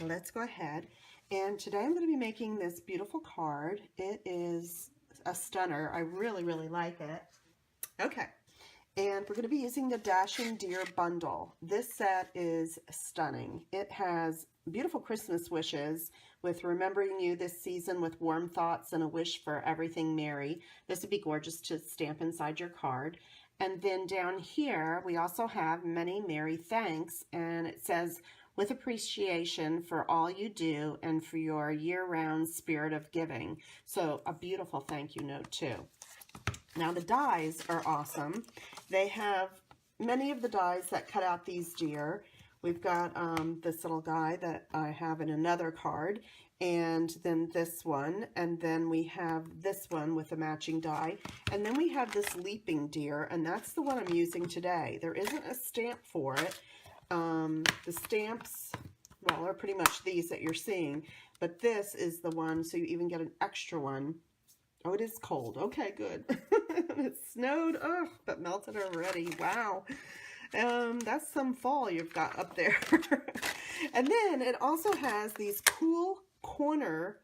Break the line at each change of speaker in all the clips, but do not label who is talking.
let's go ahead. And today I'm going to be making this beautiful card. It is a stunner. I really, really like it. Okay. And we're going to be using the Dashing Deer bundle. This set is stunning. It has beautiful Christmas wishes with remembering you this season with warm thoughts and a wish for everything merry. This would be gorgeous to stamp inside your card. And then down here, we also have many merry thanks. And it says, with appreciation for all you do and for your year-round spirit of giving. So a beautiful thank you note too. Now the dies are awesome. They have many of the dies that cut out these deer. We've got this little guy that I have in another card, and then this one, and then we have this one with a matching die, and then we have this leaping deer, and that's the one I'm using today. There isn't a stamp for it. The stamps, well, are pretty much these that you're seeing, but this is the one, so you even get an extra one. Oh, it is cold. Okay, good. It snowed, oh, but melted already. Wow. That's some fall you've got up there. And then it also has these cool corner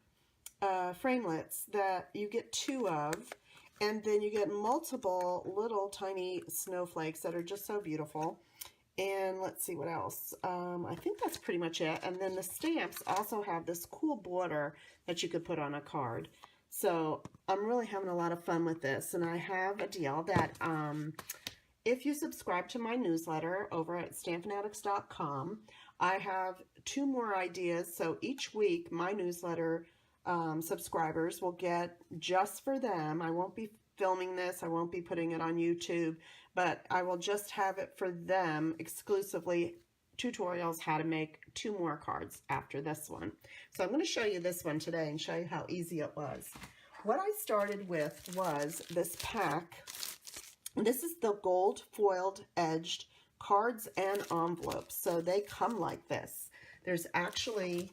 framelits that you get 2 of, and then you get multiple little tiny snowflakes that are just so beautiful. And let's see what else. I think that's pretty much it. And then the stamps also have this cool border that you could put on a card. So I'm really having a lot of fun with this, and I have a deal that if you subscribe to my newsletter over at StampFUNatics.com, I have 2 more ideas. So each week my newsletter subscribers will get, just for them, I won't be filming this, I won't be putting it on YouTube, but I will just have it for them exclusively, tutorials how to make 2 more cards after this one. So I'm going to show you this one today and show you how easy it was. What I started with was this pack. This is the gold foiled edged cards and envelopes. So they come like this. There's actually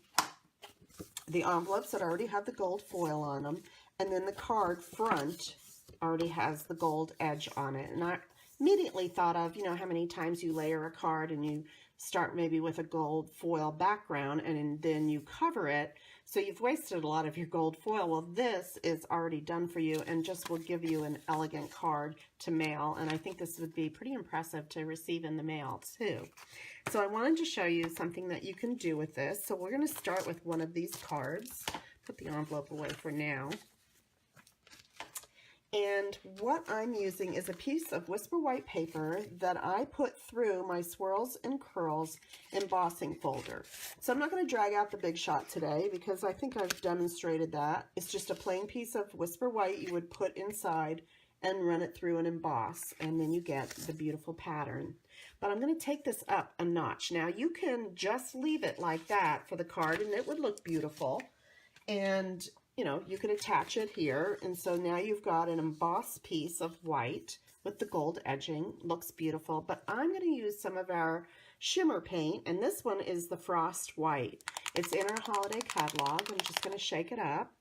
the envelopes that already have the gold foil on them, and then the card front already has the gold edge on it. And I immediately thought of, you know, how many times you layer a card and you start maybe with a gold foil background and then you cover it, so you've wasted a lot of your gold foil. Well, this is already done for you and just will give you an elegant card to mail, and I think this would be pretty impressive to receive in the mail too. So I wanted to show you something that you can do with this. So we're going to start with one of these cards. Put the envelope away for now. And what I'm using is a piece of Whisper White paper that I put through my Swirls and Curls embossing folder. So I'm not going to drag out the Big Shot today because I think I've demonstrated that. It's just a plain piece of Whisper White you would put inside and run it through and emboss, and then you get the beautiful pattern. But I'm going to take this up a notch. Now you can just leave it like that for the card and it would look beautiful. And you know, you could attach it here, and so now you've got an embossed piece of white with the gold edging. Looks beautiful, but I'm going to use some of our Shimmer Paint, and this one is the Frost White. It's in our holiday catalog. I'm just going to shake it up,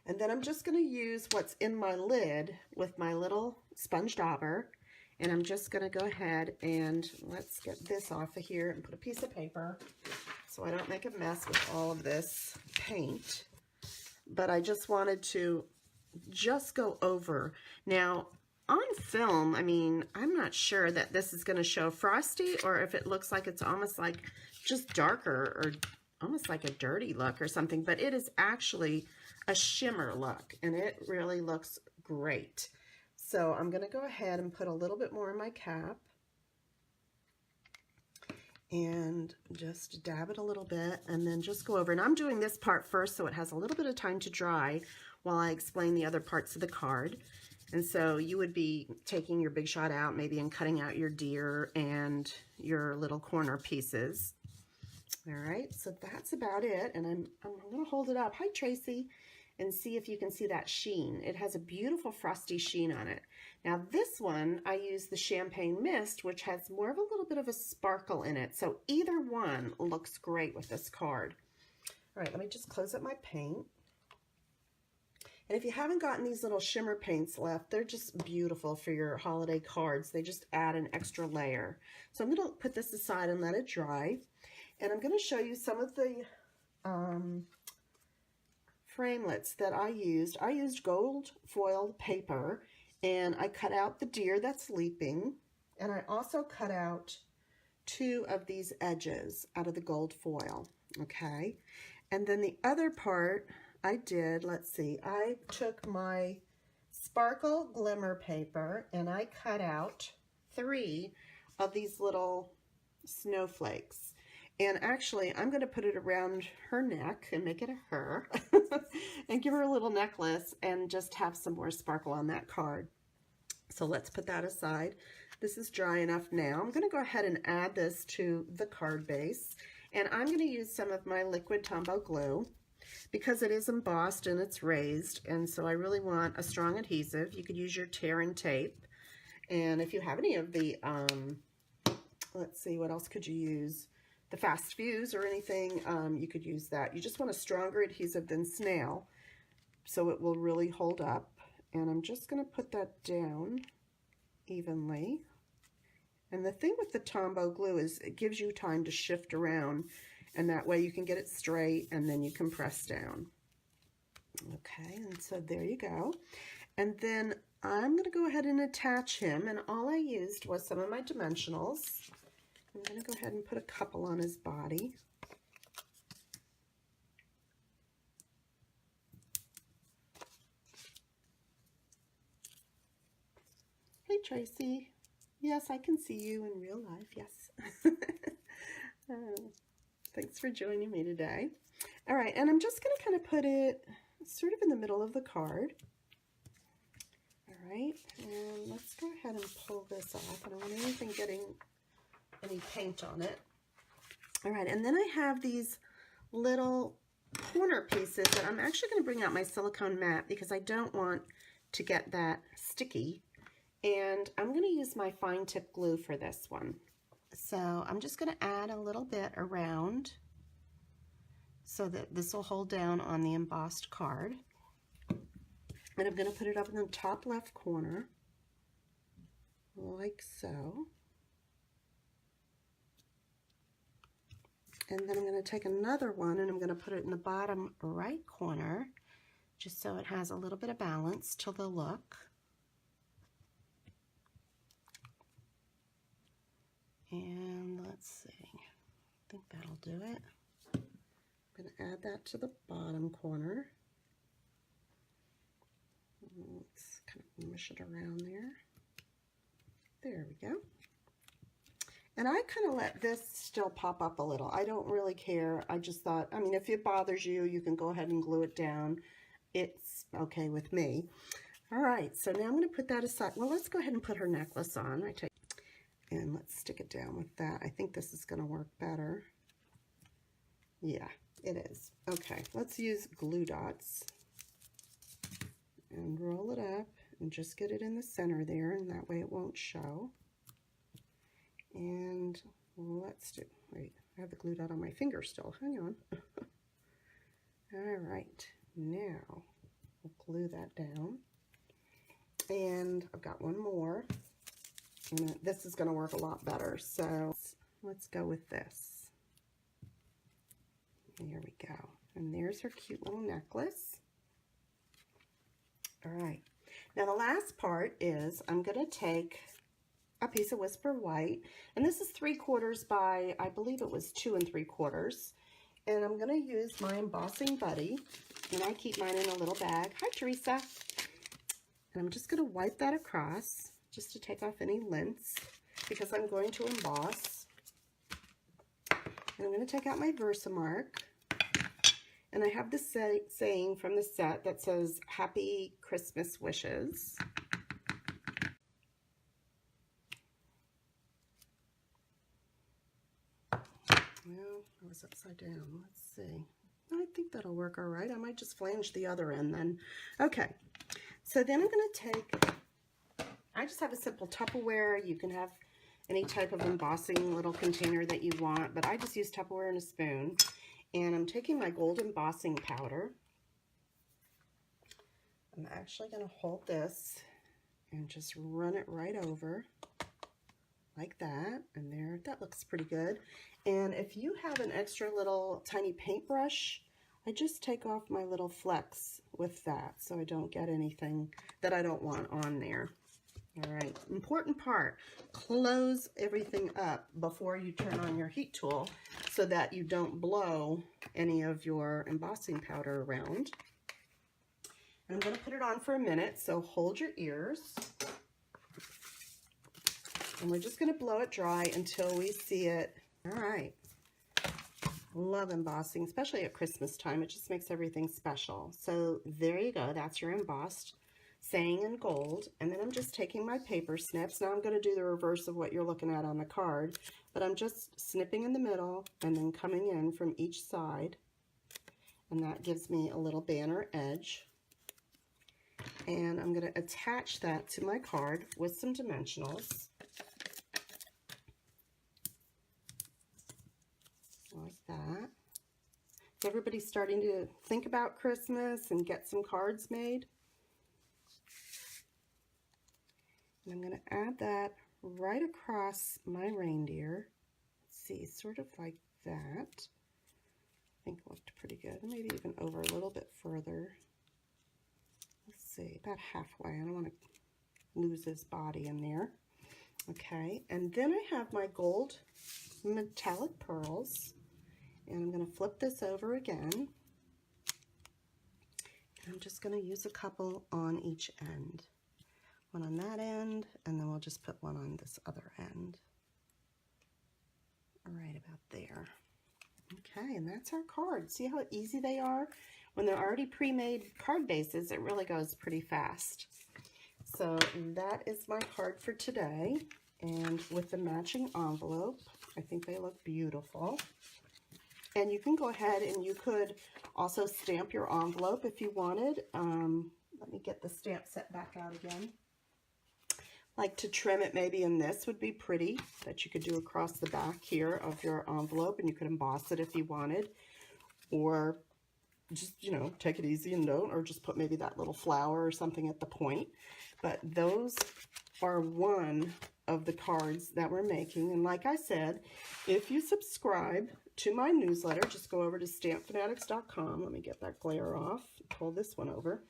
and then I'm just going to use what's in my lid with my little sponge dauber, and I'm just going to go ahead and let's get this off of here and put a piece of paper so I don't make a mess with all of this paint. But I just wanted to just go over. Now, on film, I mean, I'm not sure that this is going to show frosty or if it looks like it's almost like just darker or almost like a dirty look or something, but it is actually a shimmer look, and it really looks great. So I'm going to go ahead and put a little bit more in my cap and just dab it a little bit and then just go over. And I'm doing this part first so it has a little bit of time to dry while I explain the other parts of the card. And so you would be taking your Big Shot out maybe and cutting out your deer and your little corner pieces. All right, so that's about it. And I'm going to hold it up. Hi, Tracy. And see if you can see that sheen. It has a beautiful frosty sheen on it. Now this one, I use the Champagne Mist, which has more of a little bit of a sparkle in it. So either one looks great with this card. All right, let me just close up my paint. And if you haven't gotten these little shimmer paints left, they're just beautiful for your holiday cards. They just add an extra layer. So I'm going to put this aside and let it dry. And I'm going to show you some of the framelits that I used. I used gold foil paper, and I cut out the deer that's leaping, and I also cut out 2 of these edges out of the gold foil, okay? And then the other part I did, let's see, I took my sparkle glimmer paper and I cut out 3 of these little snowflakes. And actually, I'm going to put it around her neck and make it a her and give her a little necklace and just have some more sparkle on that card. So let's put that aside. This is dry enough now. I'm going to go ahead and add this to the card base. And I'm going to use some of my liquid Tombow glue because it is embossed and it's raised. And so I really want a strong adhesive. You could use your tear and tape. And if you have any of the, let's see, what else could you use? The fast fuse or anything, you could use that. You just want a stronger adhesive than snail so it will really hold up. And I'm just going to put that down evenly. And the thing with the Tombow glue is it gives you time to shift around, and that way you can get it straight and then you can press down. Okay, and so there you go. And then I'm going to go ahead and attach him, and all I used was some of my dimensionals. I'm going to go ahead and put a couple on his body. Hey, Tracy. Yes, I can see you in real life, yes. Thanks for joining me today. All right, and I'm just going to kind of put it sort of in the middle of the card. All right, and let's go ahead and pull this off. I don't want anything getting any paint on it. All right, and then I have these little corner pieces that I'm actually going to bring out my silicone mat because I don't want to get that sticky. And I'm going to use my fine tip glue for this one. So I'm just going to add a little bit around so that this will hold down on the embossed card. And I'm going to put it up in the top left corner, like so. And then I'm going to take another one and I'm going to put it in the bottom right corner, just so it has a little bit of balance to the look. And let's see, I think that'll do it. I'm going to add that to the bottom corner. Let's kind of mush it around there. There we go. And I kind of let this still pop up a little. I don't really care. I just thought, I mean, if it bothers you, you can go ahead and glue it down. It's okay with me. All right, so now I'm going to put that aside. Well, let's go ahead and put her necklace on. And let's stick it down with that. I think this is going to work better. Yeah, it is. Okay, let's use glue dots and roll it up and just get it in the center there, and that way it won't show. And let's do, wait, I have the glue dot on my finger still. Hang on. All right, now we'll glue that down. And I've got one more. And this is going to work a lot better. So let's go with this. There we go. And there's her cute little necklace. All right. Now the last part is I'm going to take a piece of Whisper White, and this is 3/4 by, I believe it was 2 3/4. And I'm going to use my embossing buddy, and I keep mine in a little bag. Hi, Teresa. And I'm just going to wipe that across just to take off any lints because I'm going to emboss. And I'm going to take out my Versamark. And I have this saying from the set that says, Happy Christmas Wishes. Well, I was upside down. Let's see. I think that'll work all right. I might just flange the other end then. Okay. So then I'm going to take, I just have a simple Tupperware. You can have any type of embossing little container that you want, but I just use Tupperware and a spoon. And I'm taking my gold embossing powder. I'm actually going to hold this and just run it right over like that. And there, that looks pretty good. And if you have an extra little tiny paintbrush, I just take off my little flecks with that so I don't get anything that I don't want on there. All right, important part, close everything up before you turn on your heat tool so that you don't blow any of your embossing powder around. And I'm going to put it on for a minute, so hold your ears. And we're just going to blow it dry until we see it. All right. Love embossing, especially at Christmas time. It just makes everything special. So there you go. That's your embossed saying in gold. And then I'm just taking my paper snips. Now I'm going to do the reverse of what you're looking at on the card. But I'm just snipping in the middle and then coming in from each side. And that gives me a little banner edge. And I'm going to attach that to my card with some dimensionals. Like that. Is everybody starting to think about Christmas and get some cards made? And I'm going to add that right across my reindeer. Let's see, sort of like that. I think it looked pretty good. Maybe even over a little bit further. Let's see, about halfway. I don't want to lose his body in there. Okay, and then I have my gold metallic pearls. And I'm going to flip this over again. I'm just going to use a couple on each end. One on that end, and then we'll just put one on this other end. Right about there. Okay, and that's our card. See how easy they are? When they're already pre-made card bases, it really goes pretty fast. So that is my card for today. And with the matching envelope, I think they look beautiful. And you can go ahead and you could also stamp your envelope if you wanted. Let me get the stamp set back out again. Like to trim it maybe in this would be pretty, that you could do across the back here of your envelope, and you could emboss it if you wanted. Or just, you know, take it easy and don't, or just put maybe that little flower or something at the point. But those are one of the cards that we're making. And like I said, if you subscribe to my newsletter, just go over to StampFUNatics.com. Let me get that glare off. Pull this one over.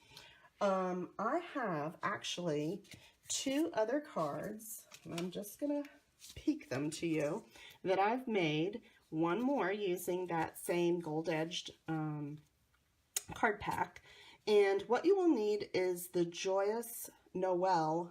I have actually 2 other cards, and I'm just going to peek them to you, that I've made. One more using that same gold-edged card pack. And what you will need is the Joyous Noel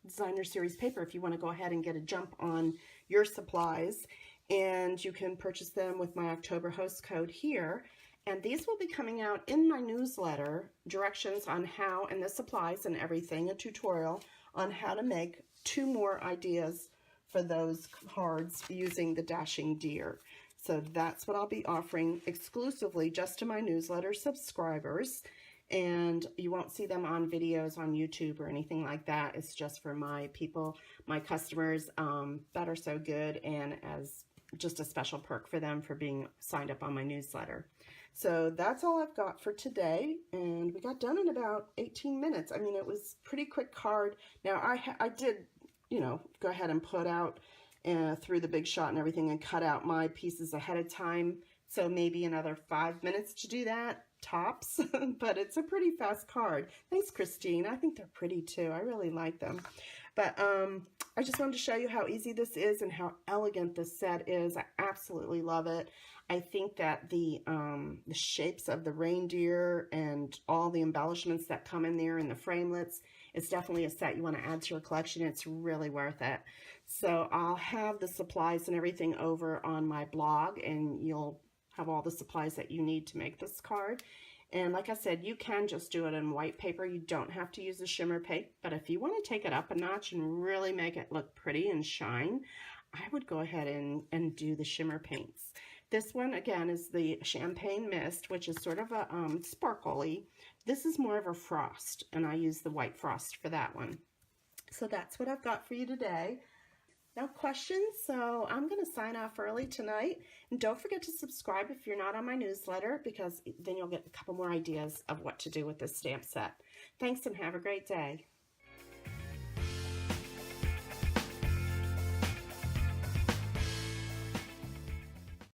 Designer Series paper if you want to go ahead and get a jump on your supplies. And you can purchase them with my October host code here. And these will be coming out in my newsletter, directions on how, and the supplies and everything, a tutorial on how to make 2 more ideas for those cards using the dashing deer. So that's what I'll be offering exclusively just to my newsletter subscribers. And you won't see them on videos on YouTube or anything like that. It's just for my people, my customers that are so good, and as just a special perk for them for being signed up on my newsletter. So that's all I've got for today, and we got done in about 18 minutes. I mean, it was pretty quick card. Now, I did, you know, go ahead and put out through the Big Shot and everything and cut out my pieces ahead of time, so maybe another 5 minutes to do that, tops, but it's a pretty fast card. Thanks, Christine. I think they're pretty, too. I really like them. But I just wanted to show you how easy this is and how elegant this set is. I absolutely love it. I think that the shapes of the reindeer and all the embellishments that come in there and the framelits, it's definitely a set you want to add to your collection. It's really worth it. So I'll have the supplies and everything over on my blog, and you'll have all the supplies that you need to make this card. And like I said, you can just do it in white paper. You don't have to use the Shimmer Paint, but if you want to take it up a notch and really make it look pretty and shine, I would go ahead and do the Shimmer Paints. This one, again, is the Champagne Mist, which is sort of a sparkly. This is more of a frost, and I use the white frost for that one. So that's what I've got for you today. No questions, so I'm going to sign off early tonight. And don't forget to subscribe if you're not on my newsletter, because then you'll get a couple more ideas of what to do with this stamp set. Thanks, and have a great day.